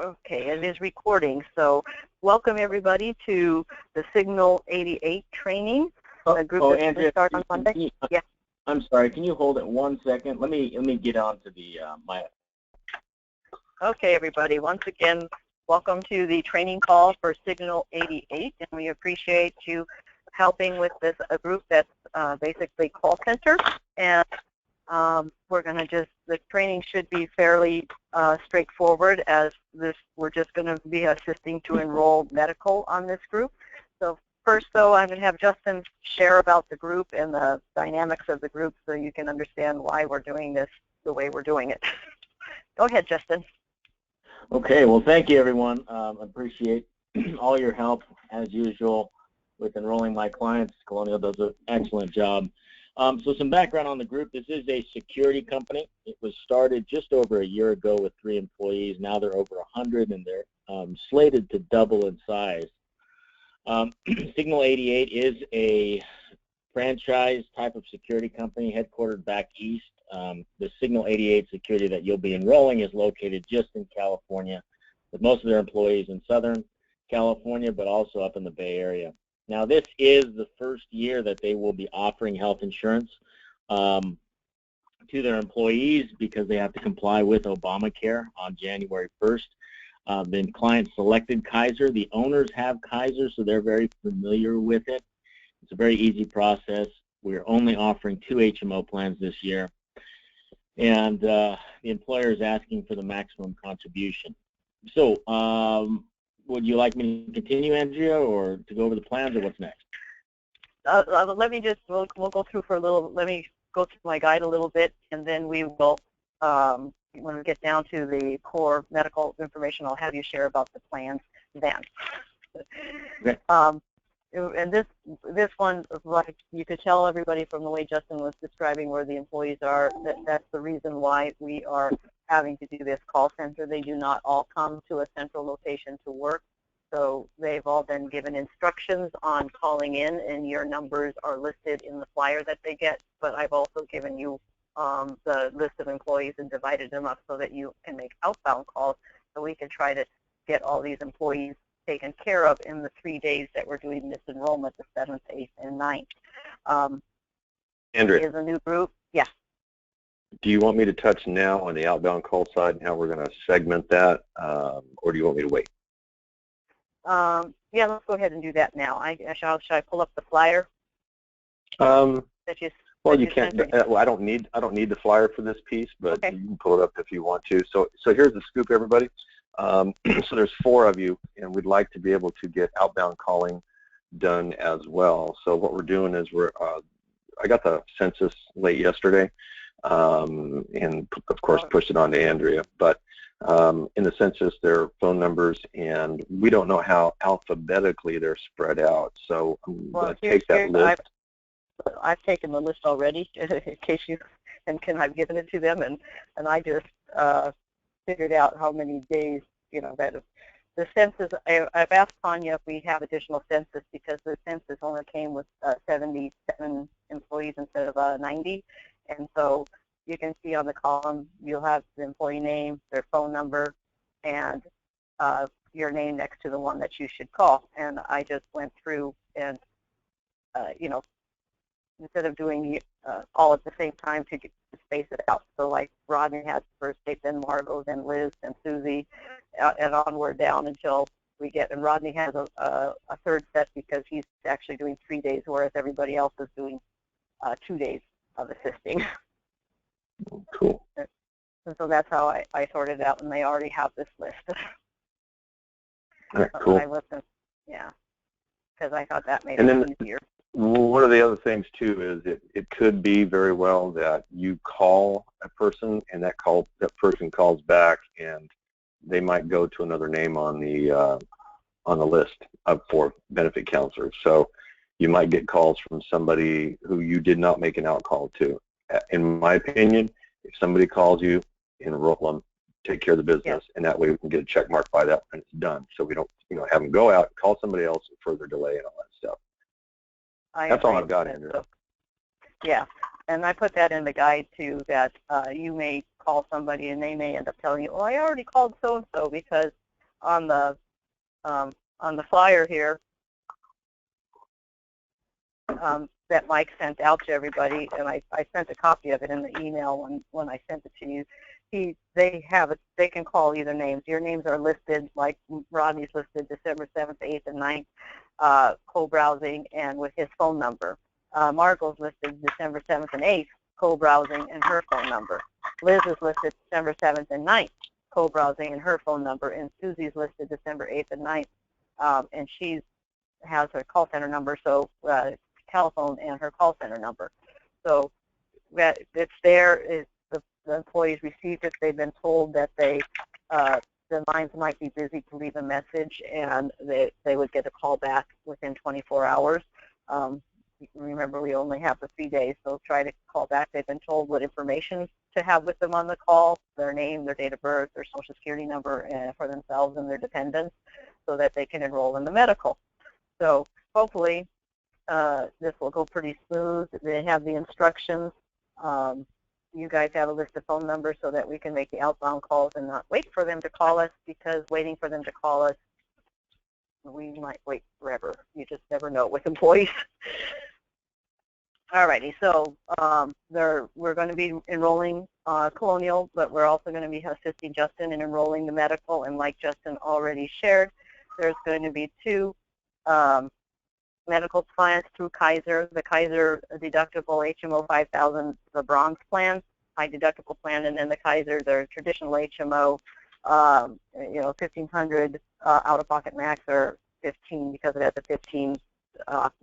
Okay, it is recording. So welcome everybody to the Signal 88 training. The group that's going to start on Monday. Yeah. I'm sorry. Can you hold it 1 second? Let me get on to the my. Okay, everybody. Once again, welcome to the training call for Signal 88, and we appreciate you helping with this group that's basically call center. And we're going to the training should be fairly straightforward, as we're just going to be assisting to enroll medical on this group. So first, though, I'm going to have Justin share about the group and the dynamics of the group so you can understand why we're doing this the way we're doing it. Go ahead, Justin. Okay, well, thank you, everyone. Appreciate all your help, as usual, with enrolling my clients. Colonial does an excellent job. So some background on the group. This is a security company. It was started just over a year ago with 3 employees. Now they're over 100, and they're slated to double in size. Signal 88 is a franchise type of security company headquartered back east. The Signal 88 security that you'll be enrolling is located just in California, with most of their employees in Southern California, but also up in the Bay Area. Now, this is the first year that they will be offering health insurance to their employees because they have to comply with Obamacare on January 1st. The client selected Kaiser. The owners have Kaiser, so they're very familiar with it. It's a very easy process. We're only offering 2 HMO plans this year, and the employer is asking for the maximum contribution. So, would you like me to continue, Andrea, or to go over the plans, or what's next? Let me we'll go through for a little, let me go through my guide a little bit, and then we will, when we get down to the core medical information, I'll have you share about the plans then. Okay. And this one, like you could tell everybody from the way Justin was describing where the employees are, that's the reason why we are having to do this call center. They do not all come to a central location to work. So they've all been given instructions on calling in, and your numbers are listed in the flyer that they get. But I've also given you the list of employees and divided them up so that you can make outbound calls, so we can try to get all these employees taken care of in the 3 days that we're doing this enrollment, the 7th, 8th, and 9th. Andrea, is a new group. Yeah. do you want me to touch now on the outbound call side and how we're going to segment that, or do you want me to wait? Yeah, let's go ahead and do that now. Should I pull up the flyer? Well, you can't. Well, I don't need the flyer for this piece, but okay, you can pull it up if you want to. So here's the scoop, everybody. So there's 4 of you, and we'd like to be able to get outbound calling done as well. So what we're doing is I got the census late yesterday, and of course pushed it on to Andrea. But in the census, there are phone numbers, and we don't know how alphabetically they're spread out. So I'm going to take that list. I've taken the list already, in case you, and I've given it to them, and I just figured out how many days, that the census. I've asked Tanya if we have additional census, because the census only came with 77 employees instead of 90, and so you can see on the column you'll have the employee name, their phone number, and your name next to the one that you should call. And I just went through and instead of doing all at the same time to space it out. So like Rodney has first date, then Margot, then Liz, then Susie, and onward down until we get, and Rodney has a third set because he's actually doing 3 days, whereas everybody else is doing 2 days of assisting. Cool. And so that's how I sorted it out, and they already have this list. All right, cool. Yeah, because I thought that made it easier. One of the other things too is it could be very well that you call a person, and that person calls back, and they might go to another name on the list for benefit counselors. So you might get calls from somebody who you did not make an out call to. In my opinion, if somebody calls you, enroll them, take care of the business, and that way we can get a check mark by that when it's done. So we don't have them go out, call somebody else, and further delay and all that stuff. That's all I've got, Andrew. Yeah, and I put that in the guide too, that you may call somebody and they may end up telling you, well, I already called so-and-so, because on the flyer here that Mike sent out to everybody, and I sent a copy of it in the email when I sent it to you. They can call either names. Your names are listed, like Rodney's listed December 7th, 8th, and 9th, co-browsing, and with his phone number. Margot's listed December 7th and 8th, co-browsing, and her phone number. Liz is listed December 7th and 9th, co-browsing, and her phone number. And Susie's listed December 8th and 9th, and she has her call center number, so telephone and her call center number. So that it's there. The employees received it. They've been told that the lines might be busy to leave a message, and they would get a call back within 24 hours. Remember, we only have the 3 days, so try to call back. They've been told what information to have with them on the call, their name, their date of birth, their social security number for themselves and their dependents, so that they can enroll in the medical. So hopefully this will go pretty smooth. They have the instructions. You guys have a list of phone numbers so that we can make the outbound calls and not wait for them to call us, because waiting for them to call us, we might wait forever. You just never know with employees. Alrighty, so we're going to be enrolling Colonial, but we're also going to be assisting Justin in enrolling the medical, and like Justin already shared, there's going to be 2 medical plans through Kaiser. The Kaiser deductible HMO 5,000, the bronze plan, high deductible plan, and then the Kaiser, their traditional HMO, 1,500 out-of-pocket max, or 15 because it has a 15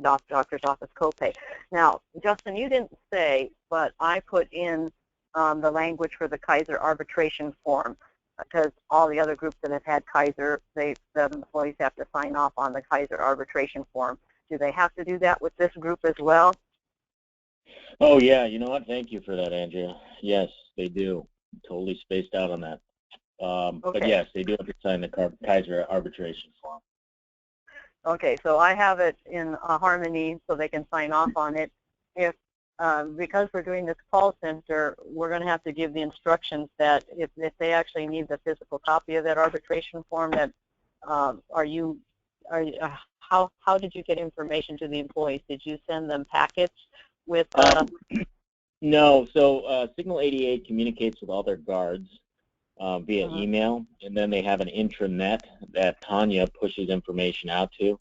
doctor's office copay. Now, Justin, you didn't say, but I put in the language for the Kaiser arbitration form, because all the other groups that have had Kaiser, the employees have to sign off on the Kaiser arbitration form. Do they have to do that with this group as well? Oh, yeah. You know what? Thank you for that, Andrea. Yes, they do. Totally spaced out on that. Okay. But yes, they do have to sign the Kaiser arbitration form. Okay, so I have it in Harmony so they can sign off on it. Because we're doing this call center, we're going to have to give the instructions that if they actually need the physical copy of that arbitration form, that how did you get information to the employees? Did you send them packets with? No. So Signal 88 communicates with all their guards via email, and then they have an intranet that Tanya pushes information out to.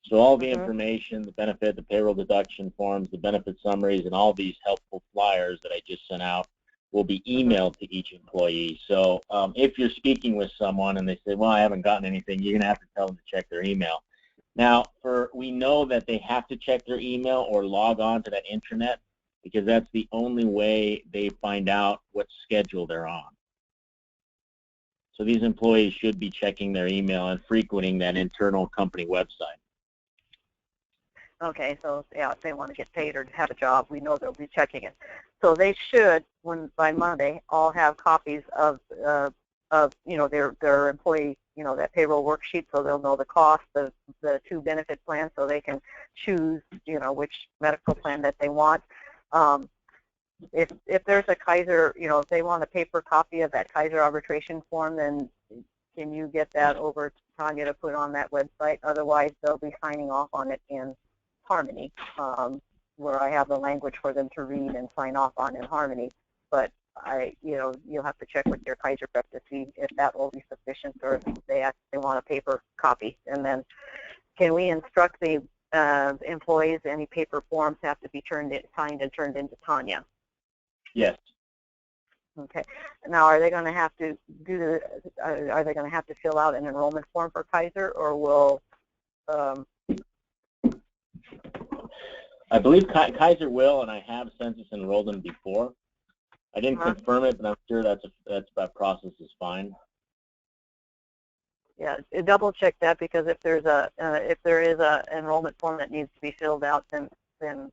So all the information, the benefit, the payroll deduction forms, the benefit summaries, and all these helpful flyers that I just sent out will be emailed to each employee. So if you're speaking with someone and they say, well, I haven't gotten anything, you're going to have to tell them to check their email. Now, we know that they have to check their email or log on to that intranet, because that's the only way they find out what schedule they're on. So these employees should be checking their email and frequenting that internal company website. Okay, so yeah, if they want to get paid or have a job, we know they'll be checking it. So they should, by Monday, all have copies of their employee, that payroll worksheet, so they'll know the cost of the 2 benefit plans, so they can choose, which medical plan that they want. If there's a Kaiser, if they want a paper copy of that Kaiser arbitration form, then can you get that over to Tanya to put on that website? Otherwise, they'll be signing off on it in Harmony, where I have the language for them to read and sign off on in Harmony. But you'll have to check with your Kaiser rep to see if that will be sufficient, or if they actually want a paper copy. And then, can we instruct the employees any paper forms have to be signed and turned into Tanya? Yes. Okay. Now, are they going to have to are they going to have to fill out an enrollment form for Kaiser, or will? I believe Kaiser will, and I have census enrolled them before. I didn't confirm it, but I'm sure that process is fine. Yeah, double check that, because if there is a enrollment form that needs to be filled out, then Tanya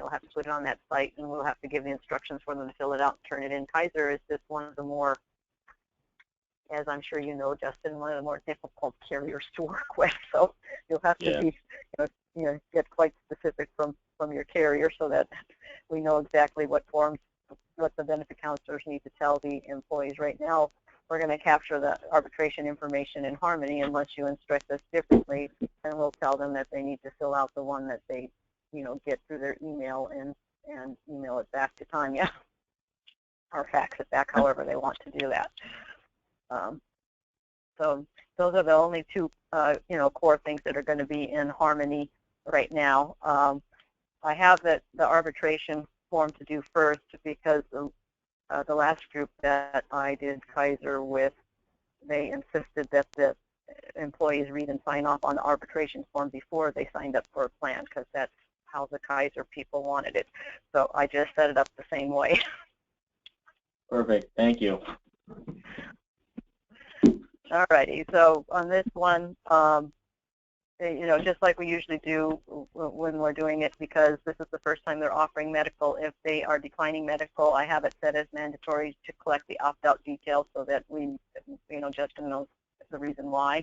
will have to put it on that site, and we'll have to give the instructions for them to fill it out and turn it in. Kaiser is just one of the more, as I'm sure you know, Justin, one of the more difficult carriers to work with. So you'll have to be, get quite specific from your carrier, so that we know exactly what forms, what the benefit counselors need to tell the employees. Right now, we're going to capture the arbitration information in Harmony unless you instruct us differently, and we'll tell them that they need to fill out the one that they, get through their email and email it back to Tanya or fax it back, however they want to do that. So those are the only two, core things that are going to be in Harmony right now. I have the arbitration form to do first because the last group that I did Kaiser with, they insisted that the employees read and sign off on the arbitration form before they signed up for a plan, because that's how the Kaiser people wanted it. So I just set it up the same way. Perfect. Thank you. All righty. So on this one, just like we usually do when we're doing it, because this is the first time they're offering medical. If they are declining medical, I have it set as mandatory to collect the opt-out details so that we, Justin knows the reason why.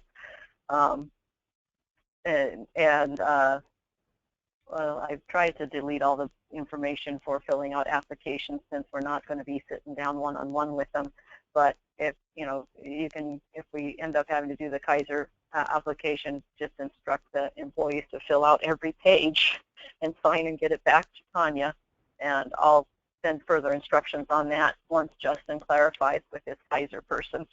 Well, I've tried to delete all the information for filling out applications since we're not going to be sitting down one-on-one with them. But if if we end up having to do the Kaiser application, just instruct the employees to fill out every page and sign and get it back to Tanya, and I'll send further instructions on that once Justin clarifies with his Kaiser person.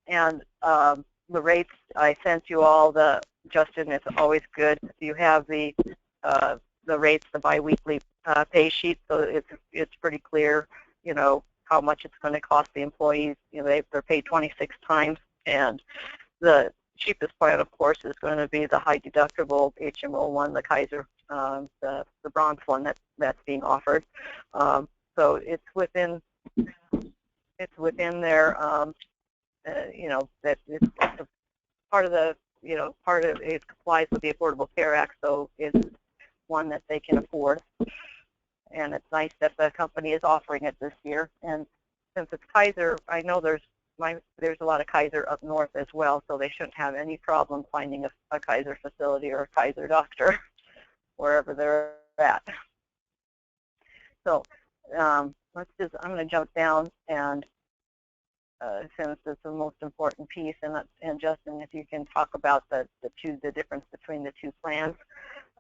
And the rates, I sent you all the, Justin, it's always good. You have the rates, the biweekly pay sheet, so it's pretty clear, how much it's going to cost the employees. They're paid 26 times, and the cheapest plan, of course, is going to be the high deductible HMO one, the Kaiser, the bronze one that's being offered. So it's within their, that it's part of the, part of it complies with the Affordable Care Act, so it's one that they can afford. And it's nice that the company is offering it this year. And since it's Kaiser, I know there's a lot of Kaiser up north as well, so they shouldn't have any problem finding a Kaiser facility or a Kaiser doctor wherever they're at. So I'm going to jump down, and since it's the most important piece, and Justin, if you can talk about the difference between the two plans.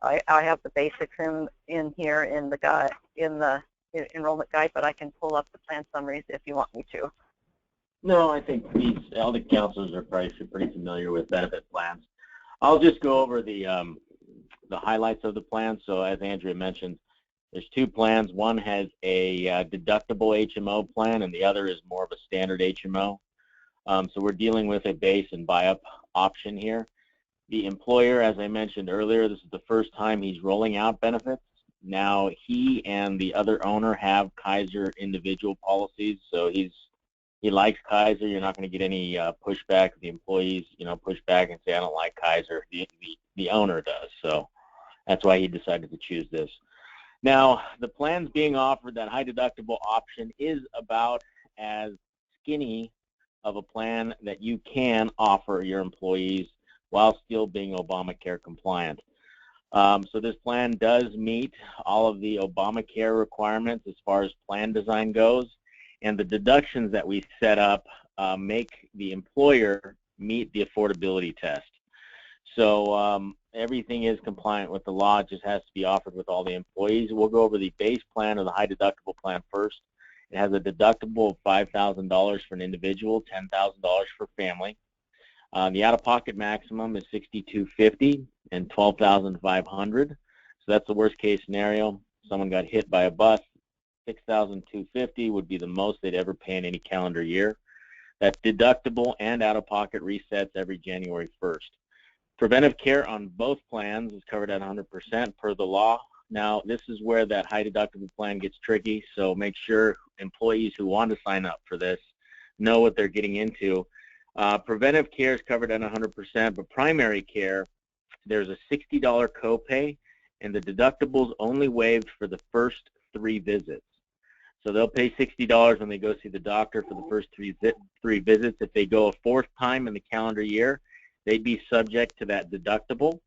I have the basics in here in the enrollment guide, but I can pull up the plan summaries if you want me to. No, I think all the counselors are probably pretty familiar with benefit plans. I'll just go over the highlights of the plan. So as Andrea mentioned, there's two plans. One has a deductible HMO plan, and the other is more of a standard HMO. So we're dealing with a base and buy-up option here. The employer, as I mentioned earlier, this is the first time he's rolling out benefits. Now he and the other owner have Kaiser individual policies, so he likes Kaiser. You're not going to get any pushback. The employees, push back and say, I don't like Kaiser. The owner does, so that's why he decided to choose this. Now, the plans being offered, that high deductible option, is about as skinny of a plan that you can offer your employees while still being Obamacare compliant. So this plan does meet all of the Obamacare requirements as far as plan design goes, and the deductions that we set up make the employer meet the affordability test. So everything is compliant with the law. It just has to be offered with all the employees. We'll go over the base plan or the high deductible plan first. It has a deductible of $5,000 for an individual, $10,000 for family. The out-of-pocket maximum is $6,250 and $12,500. So that's the worst-case scenario. Someone got hit by a bus. $6,250 would be the most they'd ever pay in any calendar year. That deductible and out-of-pocket resets every January 1st. Preventive care on both plans is covered at 100% per the law. Now, this is where that high deductible plan gets tricky, so make sure employees who want to sign up for this know what they're getting into. Preventive care is covered at 100%, but primary care, there's a $60 copay, and the deductible is only waived for the first 3 visits. So they'll pay $60 when they go see the doctor for the first 3 visits. If they go a 4th time in the calendar year, they'd be subject to that deductible,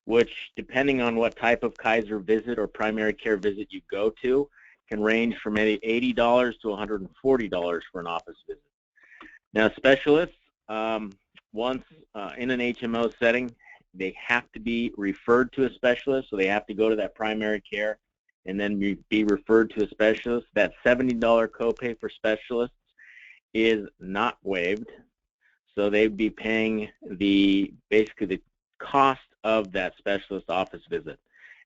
which, depending on what type of Kaiser visit or primary care visit you go to, can range from $80 to $140 for an office visit. Now, specialists, once in an HMO setting, they have to be referred to a specialist, so they have to go to that primary care and then be referred to a specialist. That $70 copay for specialists is not waived, so they'd be paying basically the cost of that specialist office visit.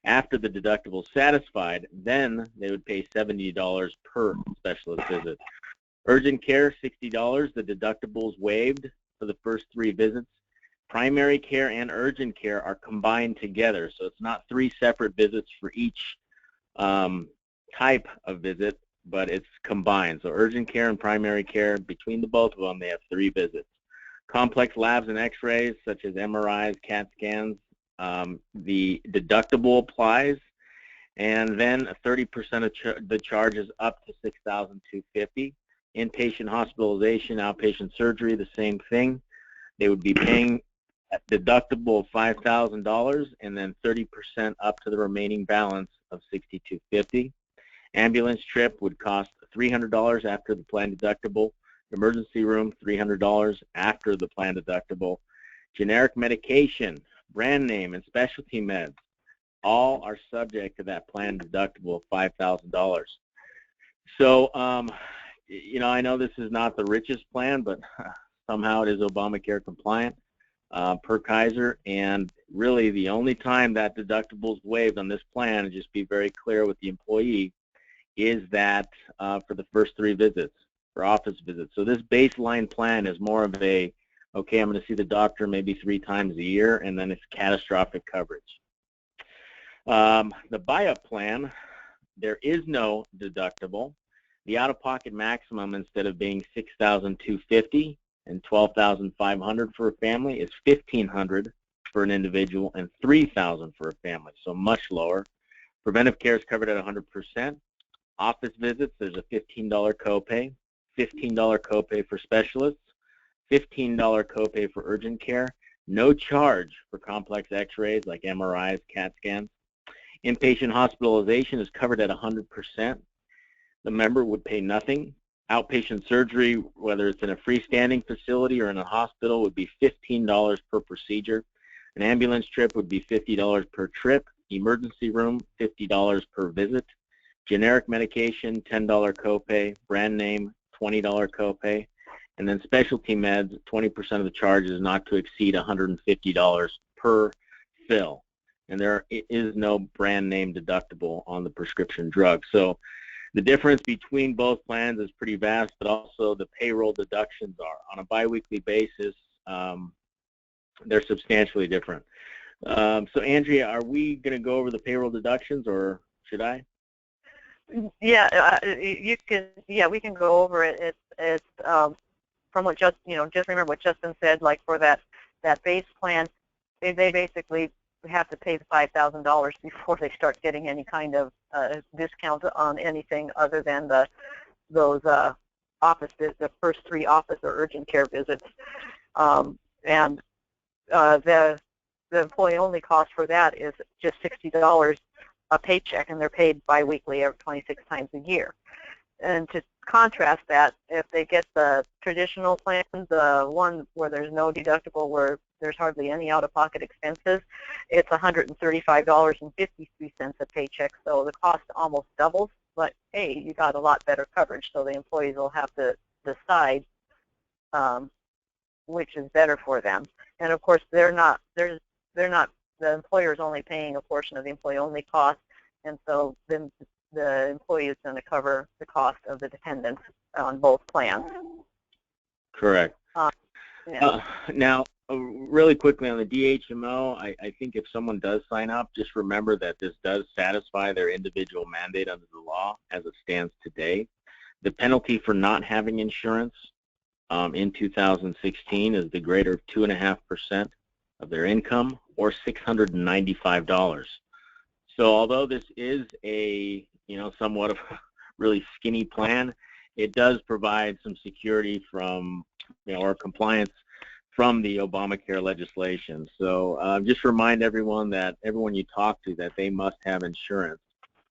After the deductible is satisfied, then they would pay $70 per specialist visit. Urgent care, $60. The deductible is waived for the first 3 visits. Primary care and urgent care are combined together, so it's not 3 separate visits for each type of visit, but it's combined. So urgent care and primary care, between the both of them, they have 3 visits. Complex labs and x-rays, such as MRIs, CAT scans, the deductible applies, and then 30% of the charges up to $6,250. Inpatient hospitalization, outpatient surgery, the same thing. They would be paying a deductible of $5,000 and then 30% up to the remaining balance of $6,250. Ambulance trip would cost $300 after the planned deductible. Emergency room, $300 after the planned deductible. Generic medication, brand name, and specialty meds all are subject to that planned deductible of $5,000. So, you know, I know this is not the richest plan, but somehow it is Obamacare compliant per Kaiser, and really the only time that deductible is waived on this plan, and just be very clear with the employee, is that for the first 3 visits, for office visits. So this baseline plan is more of a, okay, I'm going to see the doctor maybe 3 times a year, and then it's catastrophic coverage. The buy-up plan, there is no deductible. The out-of-pocket maximum, instead of being $6,250 and $12,500 for a family, is $1,500 for an individual and $3,000 for a family, so much lower. Preventive care is covered at 100%. Office visits, there's a $15 copay, $15 copay for specialists, $15 copay for urgent care, no charge for complex x-rays like MRIs, CAT scans. Inpatient hospitalization is covered at 100%. The member would pay nothing. Outpatient surgery, whether it's in a freestanding facility or in a hospital, would be $15 per procedure. An ambulance trip would be $50 per trip. Emergency room, $50 per visit. Generic medication, $10 copay. Brand name, $20 copay. And then specialty meds, 20% of the charge is not to exceed $150 per fill. And there is no brand name deductible on the prescription drug. So the difference between both plans is pretty vast, but also the payroll deductions are. On a biweekly basis, they're substantially different. So Andrea, are we going to go over the payroll deductions, or should I? Yeah, you can. Yeah, we can go over it. It's from what just remember what Justin said. Like for that base plan, they basically have to pay the $5,000 before they start getting any kind of discount on anything other than those office visits, the first 3 office or urgent care visits, and the employee-only cost for that is just $60 a paycheck, and they're paid biweekly or 26 times a year. And to contrast that, if they get the traditional plans, the one where there's no deductible, where there's hardly any out-of-pocket expenses, it's $135.53 a paycheck, so the cost almost doubles. But hey, you got a lot better coverage, so the employees will have to decide which is better for them. And of course, they're not. The employer is only paying a portion of the employee-only cost, and so then the employee is going to cover the cost of the dependents on both plans. Correct. Yeah. Now, really quickly on the DHMO, I think if someone does sign up, just remember that this does satisfy their individual mandate under the law as it stands today. The penalty for not having insurance in 2016 is the greater of 2.5% of their income, or $695. So although this is a somewhat of a really skinny plan, it does provide some security from or compliance from the Obamacare legislation. So just remind everyone you talk to that they must have insurance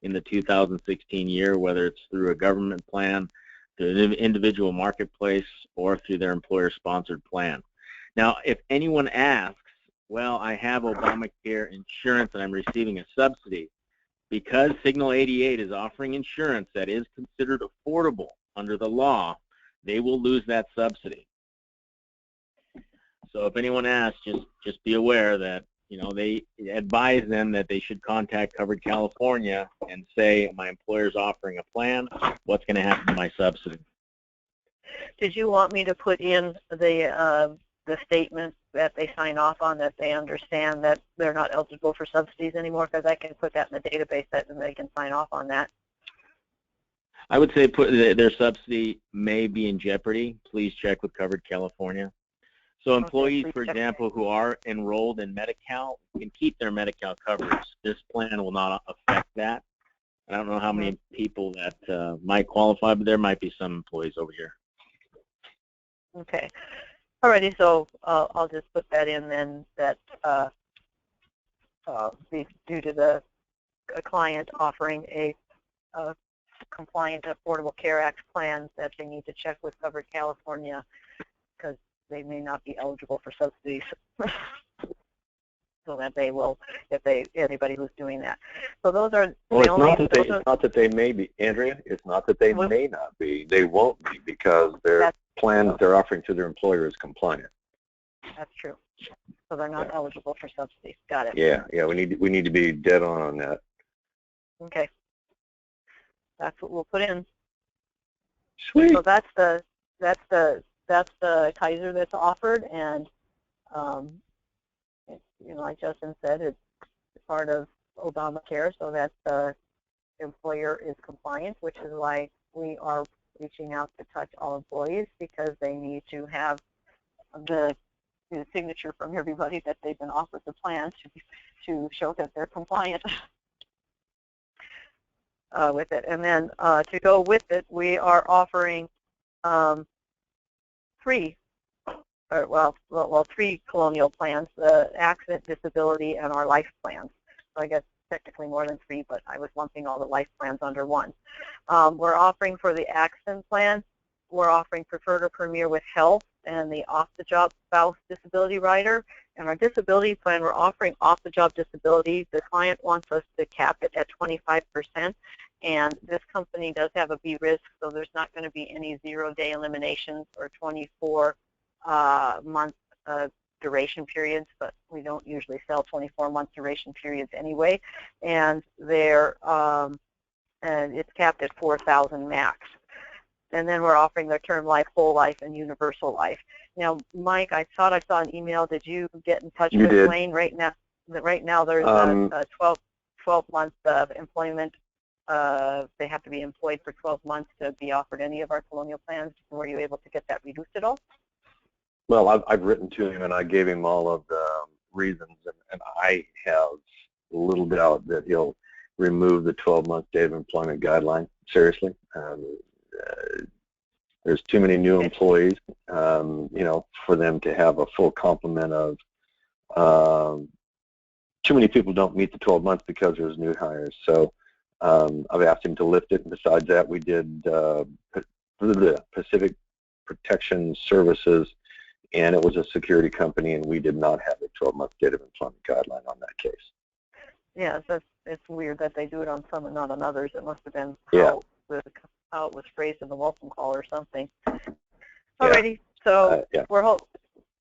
in the 2016 year, whether it's through a government plan, through an individual marketplace, or through their employer-sponsored plan. Now, if anyone asks, well, I have Obamacare insurance and I'm receiving a subsidy, because Signal 88 is offering insurance that is considered affordable under the law, they will lose that subsidy. So if anyone asks, just be aware that, you know, they advise them that they should contact Covered California and say, my employer's offering a plan, what's going to happen to my subsidy? Did you want me to put in the statement that they sign off on, that they understand that they're not eligible for subsidies anymore? Because I can put that in the database and they can sign off on that. I would say their subsidy may be in jeopardy. Please check with Covered California. So employees, for example, who are enrolled in Medi-Cal can keep their Medi-Cal coverage. This plan will not affect that. I don't know how many people that might qualify, but there might be some employees over here. Okay. Alrighty, so I'll just put that in then, that due to the client offering a compliant Affordable Care Act plan, that they need to check with Covered California because they may not be eligible for subsidies. So that they will, anybody who's doing that. So those are well, it's not that they may be, Andrea. It's not that they may not be. They won't be because their plan that they're offering to their employer is compliant. That's true. So they're not eligible for subsidies. Got it. Yeah. We need to be dead on that. Okay. That's what we'll put in. Sweet. So that's the Kaiser that's offered, and you know, like Justin said, it's part of Obamacare, so that the employer is compliant, which is why we are reaching out to touch all employees, because they need to have the signature from everybody that they've been offered the plan to show that they're compliant with it. And then to go with it, we are offering three Colonial plans: the accident, disability, and our life plans. So I guess technically more than three, but I was lumping all the life plans under one. We're offering for the accident plan, we're offering preferred or premier with health and the off-the-job spouse disability rider. And our disability plan, we're offering off-the-job disability. The client wants us to cap it at 25%. And this company does have a B-risk, so there's not going to be any 0-day eliminations or 24-month duration periods, but we don't usually sell 24-month duration periods anyway. And they're and it's capped at $4,000 max. And then we're offering their term life, whole life, and universal life. Now, Mike, I thought I saw an email. Did you get in touch with Wayne? Right now there's a 12 months of employment. They have to be employed for 12 months to be offered any of our Colonial plans. Were you able to get that reduced at all? Well, I've written to him and I gave him all of the reasons, and I have little doubt that he'll remove the 12-month date of employment guideline. Seriously, there's too many new employees, you know, for them to have a full complement of. Too many people don't meet the 12 months because there's new hires. So I've asked him to lift it. And besides that, we did Pacific Protection Services, and it was a security company, and we did not have a 12-month date of employment guideline on that case. Yeah, it's weird that they do it on some and not on others. It must have been how it was phrased in the welcome call or something. Alrighty, so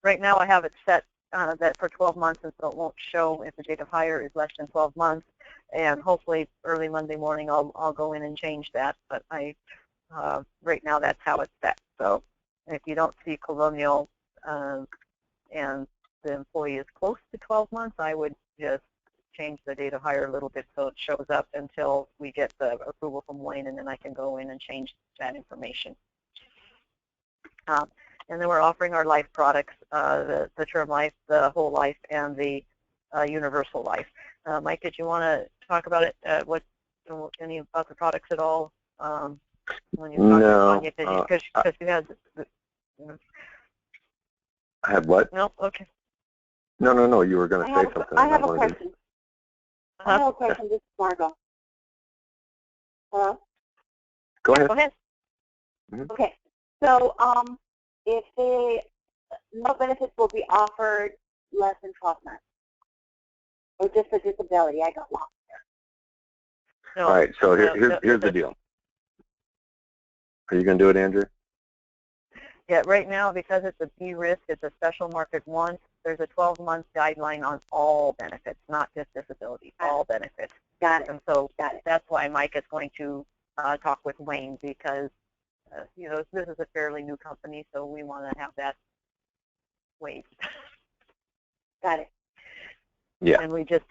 right now I have it set that for 12 months, and so it won't show if the date of hire is less than 12 months. And hopefully early Monday morning I'll go in and change that. But right now that's how it's set. So if you don't see Colonial and the employee is close to 12 months, I would just change the date of hire a little bit so it shows up until we get the approval from Wayne, and then I can go in and change that information. And then we're offering our life products, the term life, the whole life, and the universal life. Mike, did you want to talk about it? Any about the products at all? When you're talking about because you had. I had what? No. Okay. No. You were going to say something. I have a question. I have a question. This is Margot. Hello? Go ahead. Go ahead. Mm-hmm. Okay. So if no benefits will be offered less than 12 months, or just a disability, I got lost there. No, All right, so here's the deal. Are you going to do it, Andrew? Yeah, right now, because it's a B risk, it's a special market one, there's a 12-month guideline on all benefits, not just disability, all benefits. Got it. And so that's why Mike is going to talk with Wayne, because you know, this is a fairly new company, so we want to have that waived. Got it. Yeah. And we just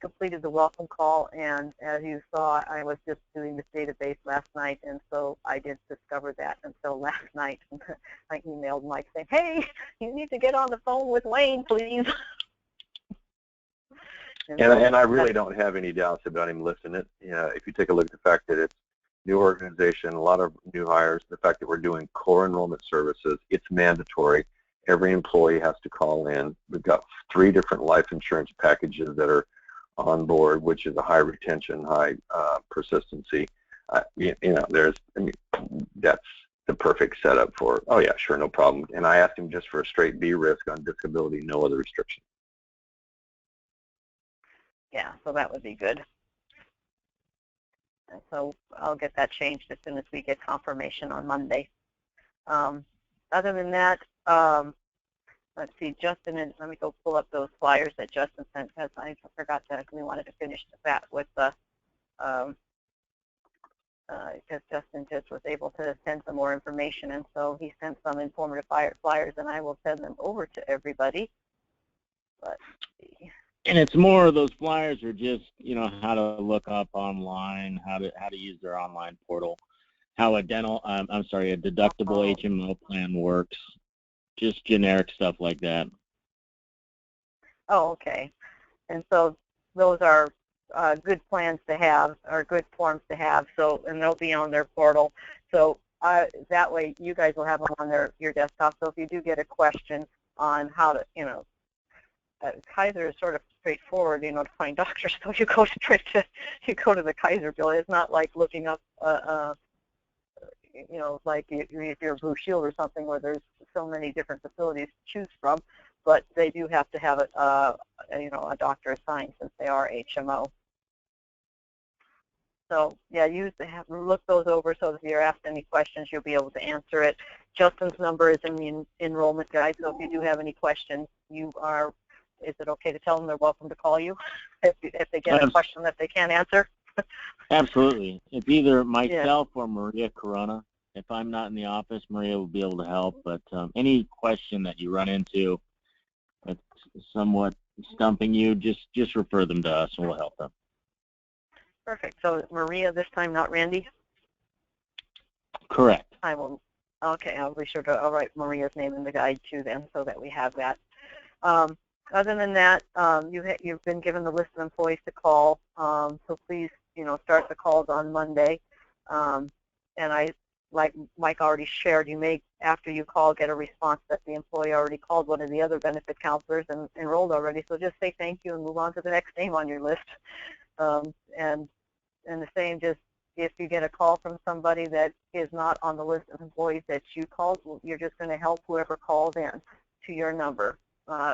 completed the welcome call, and as you saw, I was just doing this database last night, and so I did discover that. And so last night, I emailed Mike saying, "Hey, you need to get on the phone with Wayne, please." And I really don't have any doubts about him lifting it. You know, if you take a look at the fact that it's new organization, a lot of new hires, the fact that we're doing core enrollment services, it's mandatory. Every employee has to call in. We've got 3 different life insurance packages that are on board, which is a high retention, high persistency. You know, that's the perfect setup for, oh yeah, sure, no problem. And I asked him just for a straight B risk on disability, no other restriction. Yeah, so that would be good. And so I'll get that changed as soon as we get confirmation on Monday. Other than that, let's see, Justin, and let me go pull up those flyers that Justin sent, because I forgot that we wanted to finish that with the, because Justin just was able to send some more information, and so he sent some informative flyers, and I will send them over to everybody. Let's see. And it's more of those flyers are just, you know, how to look up online, how to use their online portal, how a deductible HMO plan works, just generic stuff like that. Oh, okay. And so those are good plans to have, or good forms to have. So, and they'll be on their portal. So that way, you guys will have them on your desktop. So if you do get a question on how to, you know, Kaiser is sort of straightforward, you know, to find doctors. So you go to the Kaiser bill. It's not like looking up, you know, like if you're Blue Shield or something where there's so many different facilities to choose from. But they do have to have you know, a doctor assigned since they are HMO. So yeah, look those over so that if you're asked any questions, you'll be able to answer it. Justin's number is in the enrollment guide, so if you do have any questions, is it okay to tell them they're welcome to call you if they get a question that they can't answer? Absolutely. It's either myself or Maria Corona. If I'm not in the office, Maria will be able to help. But any question that you run into that's somewhat stumping you, just refer them to us and we'll help them. Perfect. So Maria this time, not Randy? Correct. I will. Okay, I'll be sure to write Maria's name in the guide too then, so that we have that. Other than that, you've been given the list of employees to call, so please, you know, start the calls on Monday. And like Mike already shared, you may, after you call, get a response that the employee already called one of the other benefit counselors and enrolled already. So just say thank you and move on to the next name on your list. And the same, just if you get a call from somebody that is not on the list of employees that you called, well, you're just going to help whoever calls in to your number.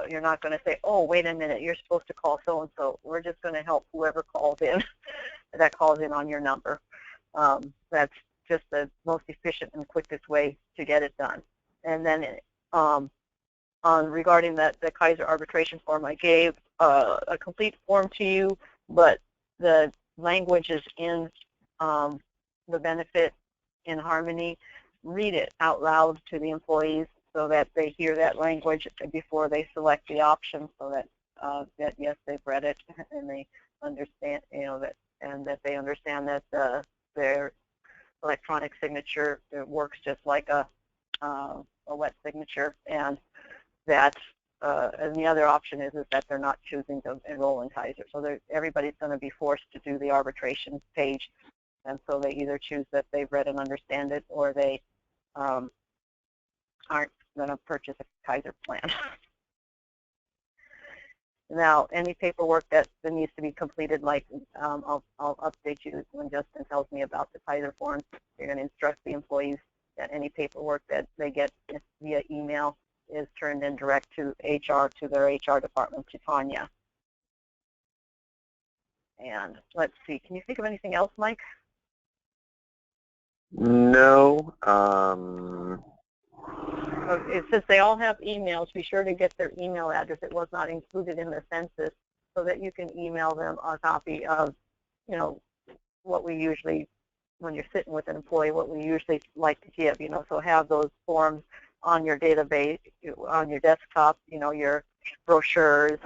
You're not going to say, oh, wait a minute, you're supposed to call so-and-so. We're just going to help whoever calls in that calls in on your number. That's just the most efficient and quickest way to get it done. And then regarding the Kaiser arbitration form, I gave a complete form to you, but the language is in the benefit in Harmony. Read it out loud to the employees so that they hear that language before they select the option, so that yes, they've read it and they understand, you know, that they understand that their electronic signature works just like a wet signature, and that and the other option is that they're not choosing to enroll in Kaiser. So everybody's going to be forced to do the arbitration page, and so they either choose that they've read and understand it, or they aren't going to purchase a Kaiser plan. Now, any paperwork that needs to be completed, like I'll update you when Justin tells me about the Kaiser forms. You're going to instruct the employees that any paperwork that they get via email is turned in direct to HR, to their HR department, to Tanya. And let's see, can you think of anything else, Mike? No. Since they all have emails, be sure to get their email address. It was not included in the census, so that you can email them a copy of, you know, what we usually, when you're sitting with an employee, what we usually like to give, you know, so have those forms on your database, on your desktop, you know, your brochures,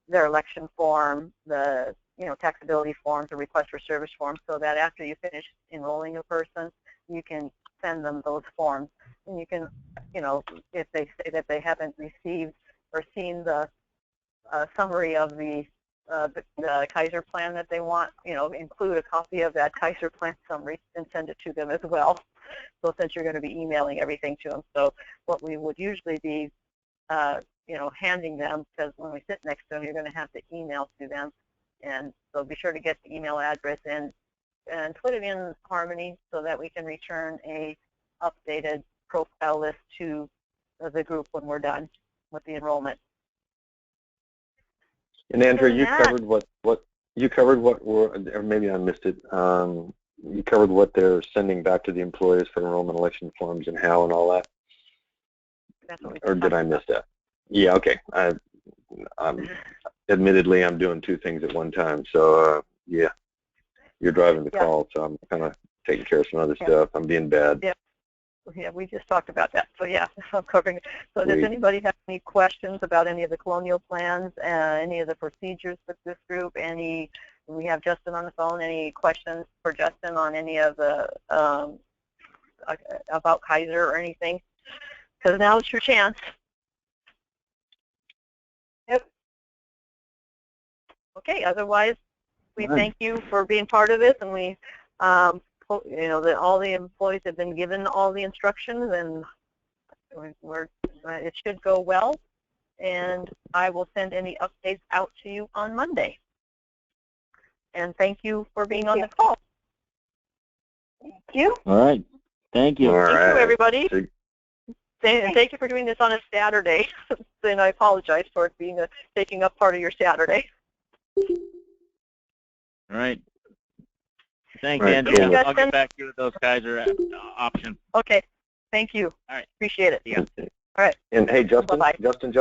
their election form, the, you know, taxability forms, the request for service forms, so that after you finish enrolling a person, you can send them those forms. And you can, you know, if they say that they haven't received or seen the summary of the Kaiser plan that they want, you know, include a copy of that Kaiser plan summary and send it to them as well. So since you're going to be emailing everything to them, so what we would usually be, you know, handing them, because when we sit next to them, you're going to have to email to them, and so be sure to get the email address and put it in Harmony so that we can return a updated profile list to the group when we're done with the enrollment. And Andrew, you covered what were, or maybe I missed it. You covered what they're sending back to the employees for enrollment election forms and how and all that. That's what we or did I miss that? Yeah, okay. Admittedly, I'm doing two things at one time, so yeah, you're driving the call, so I'm kind of taking care of some other stuff. I'm being bad. Yeah, we just talked about that. So yeah, I'm covering it. So does anybody have any questions about any of the colonial plans, any of the procedures with this group? We have Justin on the phone. Any questions for Justin on any of the about Kaiser or anything? Because now it's your chance. Yep. Okay. Otherwise, we thank you for being part of this, and we. You know, that all the employees have been given all the instructions, and it should go well. And I will send any updates out to you on Monday. And thank you for being on the call. Thank you. All right. Thank you. All Thank right. you, everybody. Thank you for doing this on a Saturday. And I apologize for it being taking up part of your Saturday. All right. Thanks, Right, Andrew. cool. I'll get back to those Kaiser options. Okay. Thank you. All right. Appreciate it. Yeah. All right. And hey, Justin, Bye-bye. Justin.